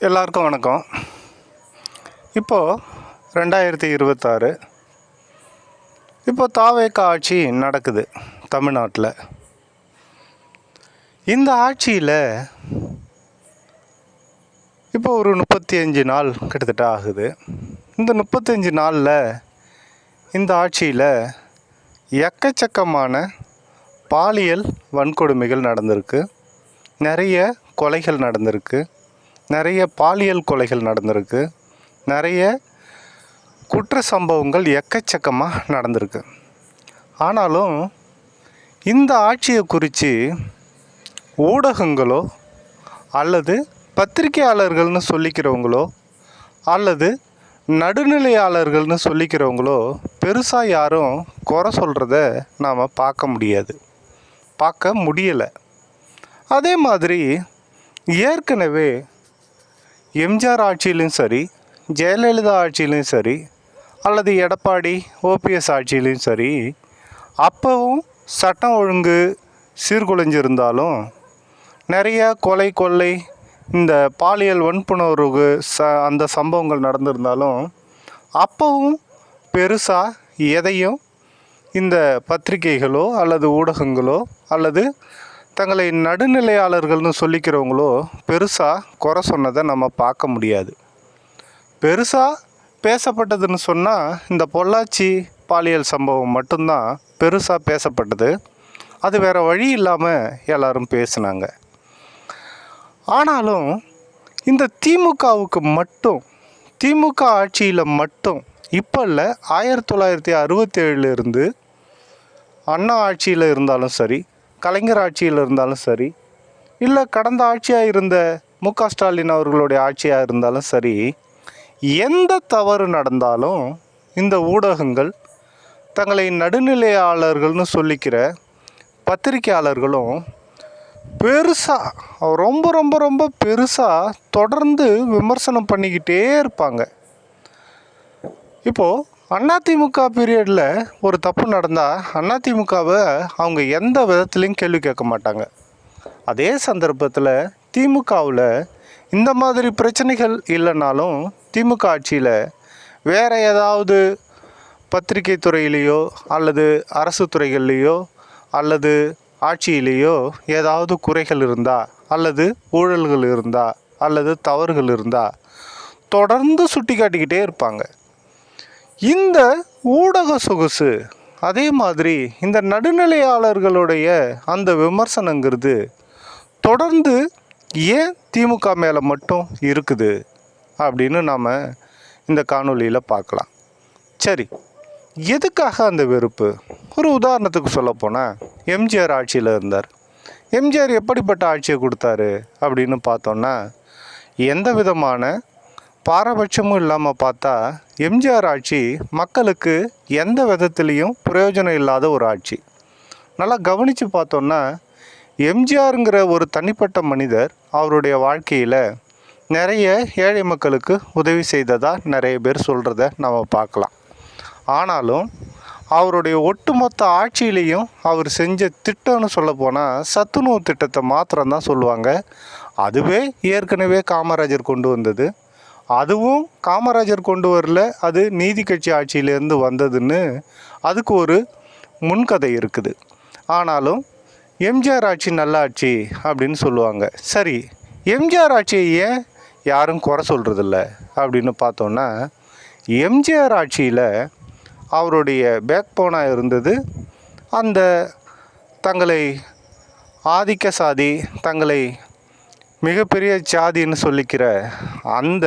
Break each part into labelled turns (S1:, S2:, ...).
S1: எல்லாருக்கும் வணக்கம். இப்போது 2026 இப்போ தாவேகா ஆட்சி நடக்குது தமிழ்நாட்டில். இந்த ஆட்சியில் இப்போ ஒரு 35 நாள் கிட்டத்தட்ட ஆகுது. இந்த 35 நாளில் இந்த ஆட்சியில் எக்கச்சக்கமான பாலியல் வன்கொடுமைகள் நடந்திருக்கு, நிறைய கொலைகள் நடந்திருக்கு, நிறைய பாலியல் கொலைகள் நடந்திருக்கு, நிறைய குற்ற சம்பவங்கள் எக்கச்சக்கமாக நடந்திருக்கு. ஆனாலும் இந்த ஆட்சியை குறித்து ஊடகங்களோ அல்லது பத்திரிகையாளர்கள்னு சொல்லிக்கிறவங்களோ அல்லது நடுநிலையாளர்கள்னு சொல்லிக்கிறவங்களோ பெருசாக யாரும் குறை சொல்கிறத நாம் பார்க்க முடியலை. அதே மாதிரி ஏற்கனவே எம்ஜிஆர் ஆட்சியிலையும் சரி, ஜெயலலிதா ஆட்சியிலையும் சரி, அல்லது எடப்பாடி ஓபிஎஸ் ஆட்சியிலையும் சரி, அப்போவும் சட்டம் ஒழுங்கு சீர்குலைஞ்சிருந்தாலும் நிறைய கொள்ளை இந்த பாலியல் வன்புணர்வு அந்த சம்பவங்கள் நடந்திருந்தாலும் அப்போவும் பெருசாக எதையும் இந்த பத்திரிகைகளோ அல்லது ஊடகங்களோ அல்லது தங்களை நடுநிலையாளர்கள்னு சொல்லிக்கிறவங்களோ பெருசாக குறை சொன்னதை நம்ம பார்க்க முடியாது. பெருசாக பேசப்பட்டதுன்னு சொன்னால் இந்த பொள்ளாச்சி பாலியல் சம்பவம் மட்டும்தான் பெருசாக பேசப்பட்டது. அது வேறு வழி இல்லாமல் எல்லோரும் பேசினாங்க. ஆனாலும் இந்த திமுக ஆட்சியில் மட்டும் இப்போ இல்லை, 1967 அண்ணா ஆட்சியில் இருந்தாலும் சரி, கலைஞர் ஆட்சியில் இருந்தாலும் சரி, இல்லை கடந்த ஆட்சியாக இருந்த மு.க. ஸ்டாலின் அவர்களுடைய ஆட்சியாக இருந்தாலும் சரி, எந்த தவறு நடந்தாலும் இந்த ஊடகங்கள் தங்களை நடுநிலையாளர்கள்னு சொல்லிக்கிற பத்திரிகையாளர்களும் பெருசாக ரொம்ப ரொம்ப ரொம்ப பெருசாக தொடர்ந்து விமர்சனம் பண்ணிக்கிட்டே இருப்பாங்க. இப்போது அதிமுக பீரியடில் ஒரு தப்பு நடந்தால் அதிமுகவை அவங்க எந்த விதத்துலேயும் கேள்வி கேட்க மாட்டாங்க. அதே சந்தர்ப்பத்தில் திமுகவில் இந்த மாதிரி பிரச்சனைகள் இல்லைனாலும் திமுக ஆட்சியில் வேறு ஏதாவது பத்திரிகை துறையிலேயோ அல்லது அரசு துறைகள்லேயோ அல்லது ஆட்சியிலேயோ ஏதாவது குறைகள் இருந்தால் அல்லது ஊழல்கள் இருந்தால் அல்லது தவறுகள் இருந்தால் தொடர்ந்து சுட்டி காட்டிக்கிட்டே இருப்பாங்க. இந்த ஊடக சொகுசு அதே மாதிரி இந்த நடுநிலையாளர்களுடைய அந்த விமர்சனங்கிறது தொடர்ந்து ஏன் திமுக மேலே மட்டும் இருக்குது அப்படின்னு நாம் இந்த காணொலியில் பார்க்கலாம். சரி, எதுக்காக அந்த வெறுப்பு? ஒரு உதாரணத்துக்கு சொல்லப்போனால் எம்ஜிஆர் ஆட்சியில் இருந்தார். எம்ஜிஆர் எப்படிப்பட்ட ஆட்சியை கொடுத்தாரு அப்படின்னு பார்த்தோன்னா, எந்த விதமான பாரபட்சமும் இல்லாமல் பார்த்தா எம்ஜிஆர் ஆட்சி மக்களுக்கு எந்த விதத்துலேயும் பிரயோஜனம் இல்லாத ஒரு ஆட்சி. நல்லா கவனித்து பார்த்தோன்னா எம்ஜிஆருங்கிற ஒரு தனிப்பட்ட மனிதர் அவருடைய வாழ்க்கையில் நிறைய ஏழை மக்களுக்கு உதவி செய்ததாக நிறைய பேர் சொல்கிறத நம்ம பார்க்கலாம். ஆனாலும் அவருடைய ஒட்டுமொத்த ஆட்சியிலையும் அவர் செஞ்ச திட்டம்னு சொல்லப்போனால் சத்துணவு திட்டத்தை மாத்திரம்தான் சொல்லுவாங்க. அதுவே ஏற்கனவே காமராஜர் கொண்டு வந்தது. அதுவும் காமராஜர் கொண்டு வரல, அது நீதி கட்சி ஆட்சியிலேருந்து வந்ததுன்னு அதுக்கு ஒரு முன்கதை இருக்குது. ஆனாலும் எம்ஜிஆர் ஆட்சி நல்ல ஆட்சி அப்படின்னு சொல்லுவாங்க. சரி, எம்ஜிஆர் ஆட்சியை ஏன் யாரும் குறை சொல்கிறதில்ல அப்படின்னு பார்த்தோன்னா, எம்ஜிஆர் ஆட்சியில் அவருடைய பேக் போனாக இருந்தது அந்த தங்களை ஆதிக்க சாதி, தங்களை மிகப்பெரிய சாதின்னு சொல்லிக்கிற அந்த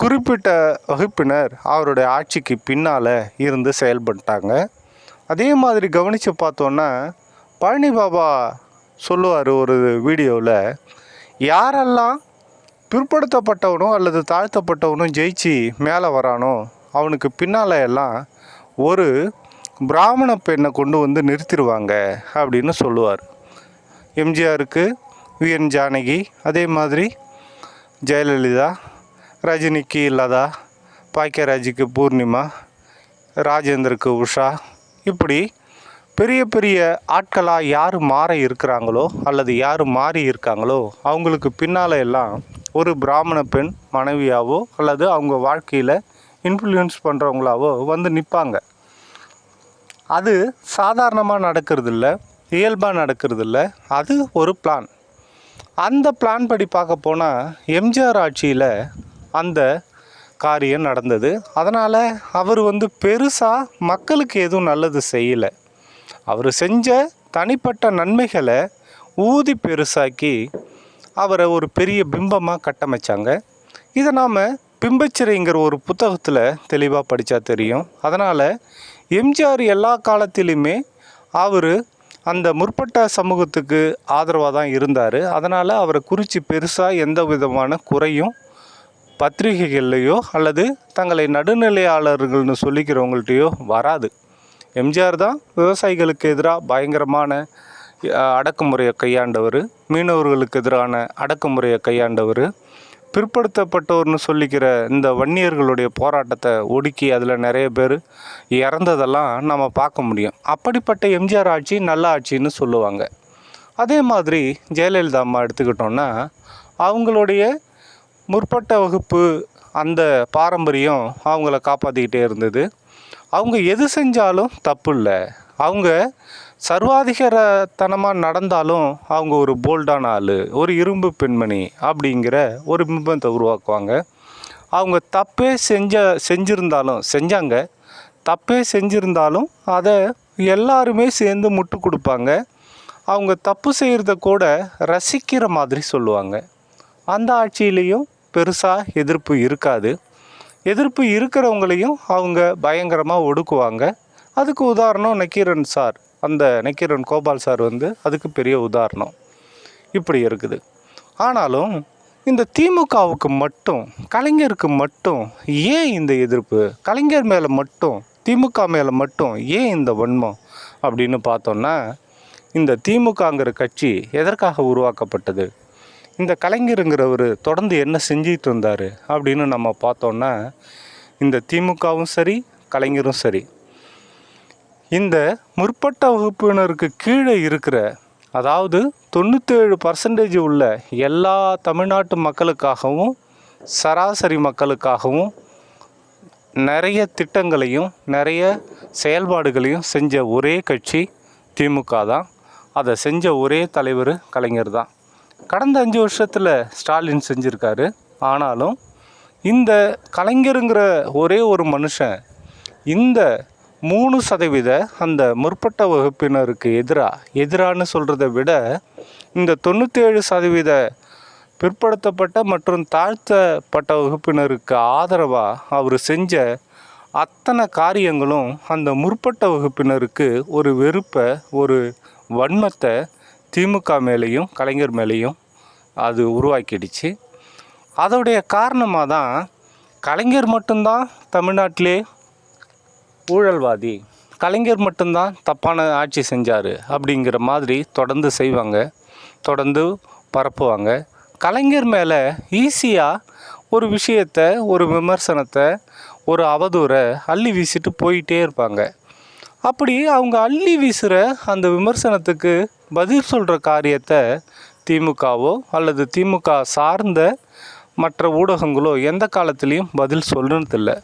S1: குறிப்பிட்ட வகுப்பினர் அவருடைய ஆட்சிக்கு பின்னால் இருந்து செயல்பட்டாங்க. அதே மாதிரி கவனித்து பார்த்தோன்னா பழனி பாபா சொல்லுவார் ஒரு வீடியோவில், யாரெல்லாம் பிற்படுத்தப்பட்டவனோ அல்லது தாழ்த்தப்பட்டவனும் ஜெயிச்சு மேலே வரானோ அவனுக்கு பின்னால் எல்லாம் ஒரு பிராமண பெண்ணை கொண்டு வந்து நிறுத்திடுவாங்க அப்படின்னு சொல்லுவார். எம்ஜிஆருக்கு வி.என். ஜானகி, அதே மாதிரி ஜெயலலிதா, ரஜினிக்கு லதா, பாக்கியராஜுக்கு பூர்ணிமா, ராஜேந்திருக்கு உஷா, இப்படி பெரிய பெரிய ஆட்களாக யார் மாற இருக்கிறாங்களோ அல்லது யார் மாறி இருக்காங்களோ அவங்களுக்கு பின்னால் எல்லாம் ஒரு பிராமண பெண் மனைவியாவோ அல்லது அவங்க வாழ்க்கையில் இன்ஃப்ளூயன்ஸ் பண்ணுறவங்களாவோ வந்து நிற்பாங்க. அது சாதாரணமாக நடக்கிறதில்ல, இயல்பாக நடக்கிறதில்ல. அது ஒரு பிளான். அந்த பிளான் படி பார்க்க போனால் எம்ஜிஆர் ஆட்சியில் அந்த காரியம் நடந்தது. அதனால் அவர் வந்து பெருசாக மக்களுக்கு எதுவும் நல்லது செய்யலை. அவர் செஞ்ச தனிப்பட்ட நன்மைகளை ஊதி பெருசாக்கி அவரை ஒரு பெரிய பிம்பமாக கட்டமைச்சாங்க. இதை நாம் பிம்பச்சிறைங்கிற ஒரு புத்தகத்தில் தெளிவாக படித்தா தெரியும். அதனால் எம்ஜிஆர் எல்லா காலத்திலையுமே அவர் அந்த முற்பட்ட சமூகத்துக்கு ஆதரவாக தான் இருந்தார். அதனால் அவரை குறித்து பெருசாக எந்த விதமான குறையும் பத்திரிகைகள்லையோ அல்லது தங்களை நடுநிலையாளர்கள்னு சொல்லிக்கிறவங்கள்ட்டையோ வராது. எம்ஜிஆர் தான் விவசாயிகளுக்கு எதிராக பயங்கரமான அடக்குமுறையை கையாண்டவர், மீனவர்களுக்கு எதிரான அடக்குமுறையை கையாண்டவர், பிற்படுத்தப்பட்டவர்னு சொல்லிக்கிற இந்த வன்னியர்களுடைய போராட்டத்தை ஒடுக்கி அதில் நிறைய பேர் இறந்ததெல்லாம் நம்ம பார்க்க முடியும். அப்படிப்பட்ட எம்ஜிஆர் ஆட்சி நல்ல ஆட்சின்னு சொல்லுவாங்க. அதே மாதிரி ஜெயலலிதா அம்மா எடுத்துக்கிட்டோன்னா அவங்களுடைய முற்பட்ட வகுப்பு அந்த பாரம்பரியம் அவங்கள காப்பாற்றிக்கிட்டே இருந்தது. அவங்க எது செஞ்சாலும் தப்பு இல்லை. அவங்க சர்வாதிகாரத்தனமாக நடந்தாலும் அவங்க ஒரு போல்டான ஆள், ஒரு இரும்பு பெண்மணி அப்படிங்கிற ஒரு பிம்பத்தை உருவாக்குவாங்க. அவங்க தப்பே செஞ்சாங்க, தப்பே செஞ்சுருந்தாலும் அதை எல்லாருமே சேர்ந்து முட்டு கொடுப்பாங்க. அவங்க தப்பு செய்கிறத கூட ரசிக்கிற மாதிரி சொல்லுவாங்க. அந்த ஆட்சியிலையும் பெருசாக எதிர்ப்பு இருக்காது. எதிர்ப்பு இருக்கிறவங்களையும் அவங்க பயங்கரமாக ஒடுக்குவாங்க. அதுக்கு உதாரணம் நக்கீரன் சார், அந்த நக்கீரன் கோபால் சார் வந்து அதுக்கு பெரிய உதாரணம். இப்படி இருக்குது. ஆனாலும் இந்த திமுகவுக்கு மட்டும், கலைஞருக்கு மட்டும் ஏன் இந்த எதிர்ப்பு? கலைஞர் மேலே மட்டும், திமுக மேலே மட்டும் ஏன் இந்த வன்மம் அப்படின்னு பார்த்தோன்னா, இந்த திமுகங்கிற கட்சி எதற்காக உருவாக்கப்பட்டது? இந்த கலைஞருங்கிறவர் தொடர்ந்து என்ன செஞ்சிகிட்டு இருந்தார் அப்படின்னு நம்ம பார்த்தோன்னா, இந்த திமுகவும் சரி கலைஞரும் சரி இந்த முற்பட்ட வகுப்பினருக்கு கீழே இருக்கிற, அதாவது 97% உள்ள எல்லா தமிழ்நாட்டு மக்களுக்காகவும் சராசரி மக்களுக்காகவும் நிறைய திட்டங்களையும் நிறைய செயல்பாடுகளையும் செஞ்ச ஒரே கட்சி திமுக தான். அதை செஞ்ச ஒரே தலைவர் கலைஞர் தான். கடந்த 5 வருஷத்தில் ஸ்டாலின் செஞ்சுருக்காரு. ஆனாலும் இந்த கலைஞருங்கிற ஒரே ஒரு மனுஷன் இந்த 3% அந்த முற்பட்ட வகுப்பினருக்கு எதிரான்னு சொல்கிறத விட இந்த 97% பிற்படுத்தப்பட்ட மற்றும் தாழ்த்தப்பட்ட வகுப்பினருக்கு ஆதரவாக அவர் செஞ்ச அத்தனை காரியங்களும் அந்த முற்பட்ட வகுப்பினருக்கு ஒரு வெறுப்பை, ஒரு வன்மத்தை திமுக மேலேயும் கலைஞர் மேலேயும் அது உருவாக்கிடுச்சு. அதோடைய காரணமாக தான் கலைஞர் மட்டும்தான் தமிழ்நாட்டிலே ஊழல்வாதி, கலைஞர் மட்டும்தான் தப்பான ஆட்சி செஞ்சார் அப்படிங்கிற மாதிரி தொடர்ந்து செய்வாங்க, தொடர்ந்து பரப்புவாங்க. கலைஞர் மேலே ஈஸியாக ஒரு விஷயத்தை, ஒரு விமர்சனத்தை, ஒரு அவதூறை அள்ளி வீசிட்டு போயிட்டே இருப்பாங்க. அப்படி அவங்க அள்ளி வீசுகிற அந்த விமர்சனத்துக்கு பதில் சொல்கிற காரியத்தை திமுகவோ அல்லது திமுக சார்ந்த மற்ற ஊடகங்களோ எந்த காலத்துலேயும் பதில் சொல்லுறதில்லை.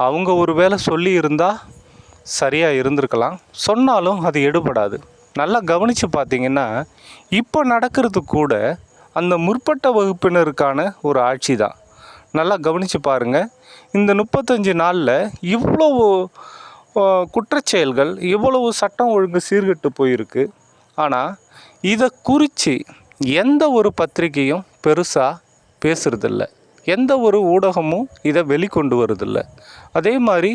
S1: அவங்க ஒரு வேளை சொல்லி இருந்தால் சரியாக இருந்திருக்கலாம், சொன்னாலும் அது எடுபடாது. நல்லா கவனித்து பார்த்திங்கன்னா இப்போ நடக்கிறது கூட அந்த முற்பட்ட வகுப்பினருக்கான ஒரு ஆட்சி தான். நல்லா கவனித்து பாருங்கள். இந்த 35 நாளில் இவ்வளவு குற்றச்செயல்கள், இவ்வளவு சட்டம் ஒழுங்கு சீர்கெட்டு போயிருக்கு. ஆனால் இதை குறித்து எந்த ஒரு பத்திரிகையும் பெருசாக பேசுகிறதில்ல, எந்த ஒரு ஊடகமும் இதை வெளிக்கொண்டு வருதில்லை. அதே மாதிரி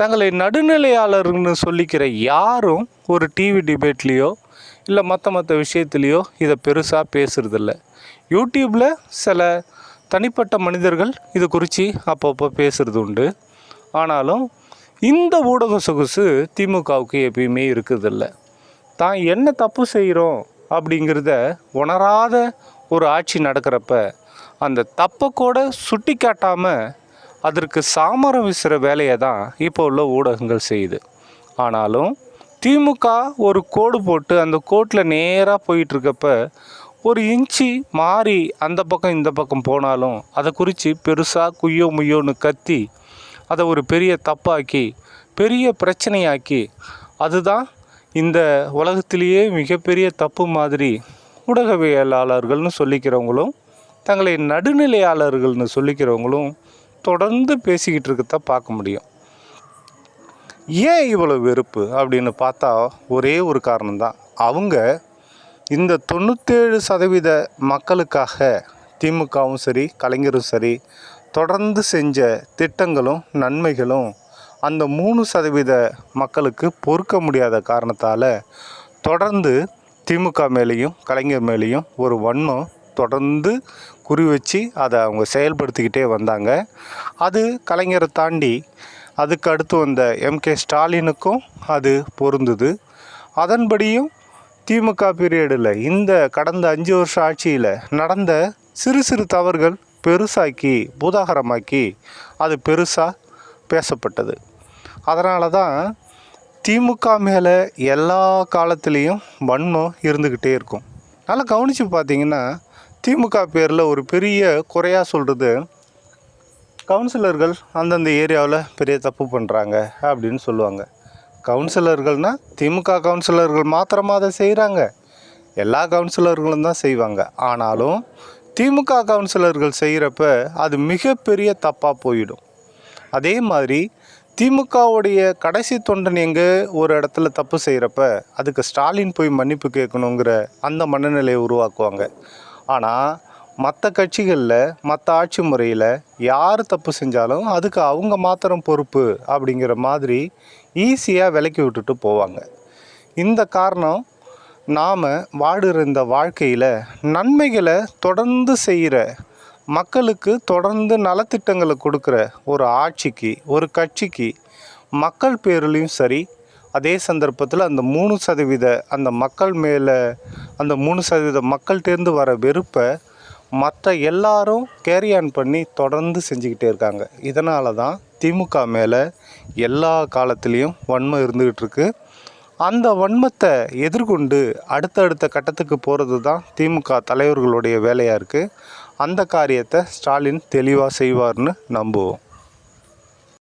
S1: தங்களை நடுநிலையாளர்னு சொல்லிக்கிற யாரும் ஒரு டிவி டிபேட்லேயோ இல்லை மற்ற விஷயத்துலேயோ இதை பெருசாக பேசுகிறதில்ல. யூடியூப்பில் சில தனிப்பட்ட மனிதர்கள் இது குறித்து அப்பப்போ பேசுகிறது உண்டு. ஆனாலும் இந்த ஊடக சொகுசு திமுகவுக்கு எப்பயுமே இருக்குதில்ல. தான் என்ன தப்பு செய்கிறோம் அப்படிங்கிறத உணராத ஒரு ஆட்சி நடக்கிறப்ப அந்த தப்பை கூட சுட்டி காட்டாமல் அதற்கு சாமரம் வீசுகிற வேலையை தான் இப்போ உள்ள ஊடகங்கள் செய்யுது. ஆனாலும் திமுக ஒரு கோடு போட்டு அந்த கோட்டில் நேராக போயிட்டுருக்கப்ப ஒரு இன்ச்சு மாறி அந்த பக்கம் இந்த பக்கம் போனாலும் அதை குறித்து பெருசாக குய்யோ முய்யோன்னு கத்தி அதை ஒரு பெரிய தப்பாக்கி பெரிய பிரச்சனையாக்கி அதுதான் இந்த உலகத்திலேயே மிகப்பெரிய தப்பு மாதிரி ஊடகவியலாளர்கள்னு சொல்லிக்கிறவங்களும் தங்களை நடுநிலையாளர்கள்னு சொல்லிக்கிறவங்களும் தொடர்ந்து பேசிக்கிட்டு இருக்கத பார்க்க முடியும். ஏன் இவ்வளோ வெறுப்பு அப்படின்னு பார்த்தா ஒரே ஒரு காரணம்தான். அவங்க இந்த 97% மக்களுக்காக திமுகவும் சரி கலைஞரும் சரி தொடர்ந்து செஞ்ச திட்டங்களும் நன்மைகளும் அந்த 3% மக்களுக்கு பொறுக்க முடியாத காரணத்தால் தொடர்ந்து திமுக மேலேயும் கலைஞர் மேலேயும் ஒரு வன்மம் தொடர்ந்து குறி வச்சு அதை அவங்க செயல்படுத்திக்கிட்டே வந்தாங்க. அது கலைஞரை தாண்டி அதுக்கு அடுத்து வந்த எம்கே ஸ்டாலினுக்கும் அது பொருந்துது. அதன்படியும் திமுக பீரியடில் இந்த கடந்த 5 வருஷம் ஆட்சியில் நடந்த சிறு சிறு தவறுகள் பெருசாக்கி பூதாகரமாக்கி அது பெருசாக பேசப்பட்டது. அதனால தான் திமுக மேலே எல்லா காலத்துலேயும் வன்மம் இருந்துக்கிட்டே இருக்கும். நல்லா கவனித்து பார்த்தீங்கன்னா திமுக பேரில் ஒரு பெரிய குறையாக சொல்கிறது, கவுன்சிலர்கள் அந்தந்த ஏரியாவில் பெரிய தப்பு பண்ணுறாங்க அப்படின்னு சொல்லுவாங்க. கவுன்சிலர்கள்னால் திமுக கவுன்சிலர்கள் மாத்திரமாக அதை செய்கிறாங்க, எல்லா கவுன்சிலர்களும் தான் செய்வாங்க. ஆனாலும் திமுக கவுன்சிலர்கள் செய்கிறப்ப அது மிகப்பெரிய தப்பாக போயிடும். அதே மாதிரி திமுகவுடைய கடைசி தொண்டன் எங்கே ஒரு இடத்துல தப்பு செய்கிறப்ப அதுக்கு ஸ்டாலின் போய் மன்னிப்பு கேட்கணுங்கிற அந்த மனநிலையை உருவாக்குவாங்க. ஆனால் மற்ற கட்சிகளில் மற்ற ஆட்சி முறையில் யார் தப்பு செஞ்சாலும் அதுக்கு அவங்க மாத்திரம் பொறுப்பு அப்படிங்கிற மாதிரி ஈஸியாக விலக்கி விட்டுட்டு போவாங்க. இந்த காரணம் நாம் வாடுற இந்த வாழ்க்கையில் நன்மைகளை தொடர்ந்து செய்கிற மக்களுக்கு தொடர்ந்து நலத்திட்டங்களை கொடுக்குற ஒரு ஆட்சிக்கு ஒரு கட்சிக்கு மக்கள் பேர்லேயும் சரி, அதே சந்தர்ப்பத்தில் அந்த 3% அந்த மக்கள் மேலே அந்த 3% மக்கள்கிட்டேருந்து வர வெறுப்பை மற்ற எல்லாரும் கேரி ஆன் பண்ணி தொடர்ந்து செஞ்சுக்கிட்டே இருக்காங்க. இதனால தான் திமுக மேலே எல்லா காலத்துலேயும் வன்மம் இருந்துக்கிட்டு இருக்கு. அந்த வன்மத்தை எதிர்கொண்டு அடுத்தடுத்த கட்டத்துக்கு போகிறது தான் திமுக தலைவர்களுடைய வேலையாக இருக்குது. அந்த காரியத்தை ஸ்டாலின் தெளிவாக செய்வார்னு நம்புவோம்.